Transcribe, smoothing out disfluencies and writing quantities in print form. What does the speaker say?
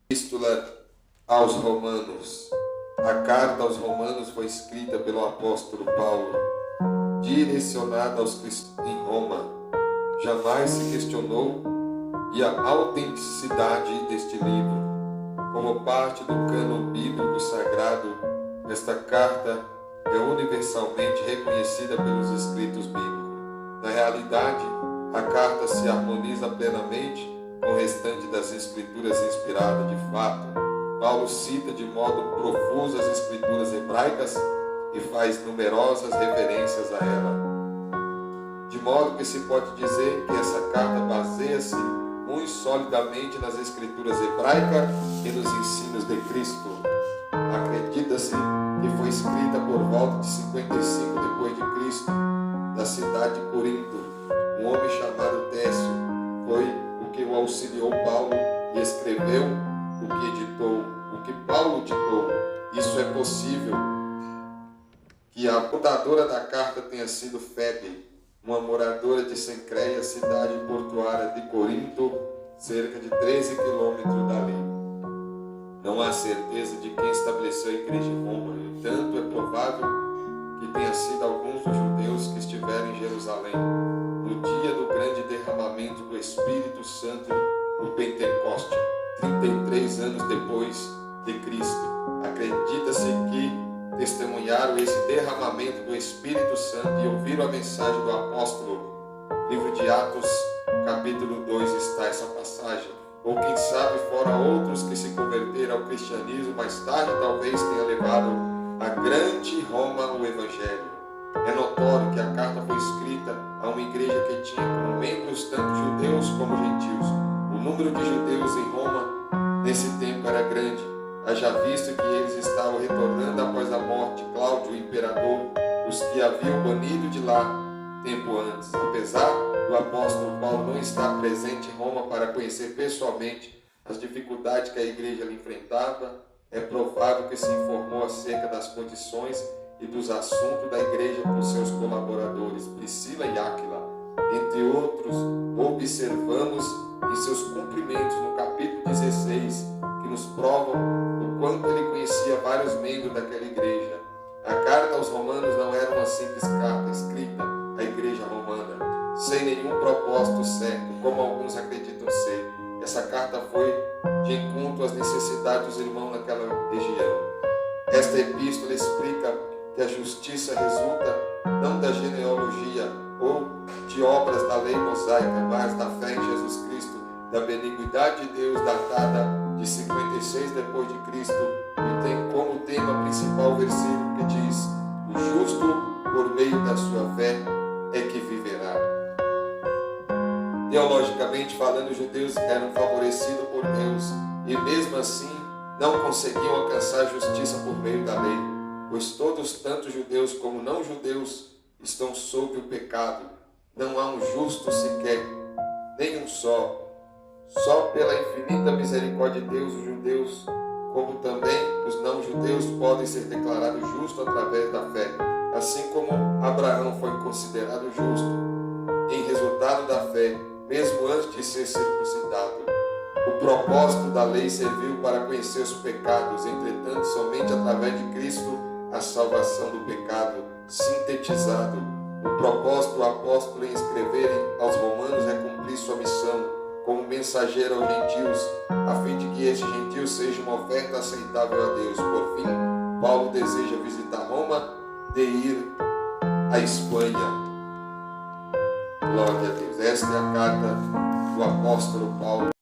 Epístola aos Romanos. A carta aos Romanos foi escrita pelo apóstolo Paulo, direcionada aos cristãos em Roma. Jamais se questionou a autenticidade deste livro. Como parte do cânon bíblico sagrado, esta carta é universalmente reconhecida pelos escritos bíblicos. Na realidade, a carta se harmoniza plenamente com o restante das escrituras inspiradas. De fato, Paulo cita de modo profuso as escrituras hebraicas e faz numerosas referências a ela. De modo que se pode dizer que essa carta baseia-se muito solidamente nas escrituras hebraicas e nos ensinos de Cristo. Acredita-se que foi escrita por volta de 55 depois de Cristo, da cidade de Corinto. Um homem chamado Técio foi o que o auxiliou Paulo e escreveu o que Paulo ditou. Isso é possível que a portadora da carta tenha sido Febe, uma moradora de Cencreia, cidade portuária de Corinto, cerca de 13 quilômetros dali. Não há certeza de quem estabeleceu a igreja em Roma. No entanto, é provável que tenha sido alguns dos judeus que estiveram em Jerusalém no dia do grande derramamento do Espírito Santo no Pentecoste, 33 anos depois de Cristo. Acredita-se que testemunharam esse derramamento do Espírito Santo e ouviram a mensagem do apóstolo. Livro de Atos, capítulo 2, está essa passagem. Ou quem sabe foram outros que se converteram ao cristianismo mais tarde, talvez tenha levado a grande Roma o Evangelho. É notório que a carta foi escrita a uma igreja que tinha como membros tanto judeus como gentios. O número de judeus em Roma nesse tempo era grande, haja visto que eles estavam retornando após a morte de Cláudio, o imperador, os que haviam banido de lá tempo antes. Apesar do apóstolo Paulo não estar presente em Roma para conhecer pessoalmente as dificuldades que a igreja lhe enfrentava, é provável que se informou acerca das condições e dos assuntos da igreja por seus colaboradores, Priscila e Áquila. Entre outros, observamos em seus cumprimentos no capítulo 16, que nos provam o quanto ele conhecia vários membros daquela igreja. A carta aos Romanos não era uma simples carta escrita à igreja romana, sem nenhum propósito certo, como alguns acreditam ser. Essa carta foi de encontro às necessidades dos irmãos naquela região. Esta epístola explica que a justiça resulta não da genealogia ou de obras da lei mosaica, mas da fé em Jesus Cristo, da benignidade de Deus datada de 56 depois de Cristo, e tem como tema principal o versículo que diz: o justo por meio da sua fé é que viverá. Teologicamente falando, os judeus eram favorecidos por Deus e mesmo assim não conseguiam alcançar a justiça por meio da lei, pois todos, tanto judeus como não judeus, estão sob o pecado. Não há um justo sequer, nem um só. Só pela infinita misericórdia de Deus, os judeus, como também os não-judeus, podem ser declarados justos através da fé. Assim como Abraão foi considerado justo em resultado da fé, mesmo antes de ser circuncidado. O propósito da lei serviu para conhecer os pecados, entretanto, somente através de Cristo a salvação do pecado. Sintetizado, o propósito do apóstolo em escreverem aos romanos é cumprir sua missão como mensageiro aos gentios, a fim de que estes gentios sejam uma oferta aceitável a Deus. Por fim, Paulo deseja visitar Roma e ir à Espanha. Glória a Deus. Esta é a carta do apóstolo Paulo.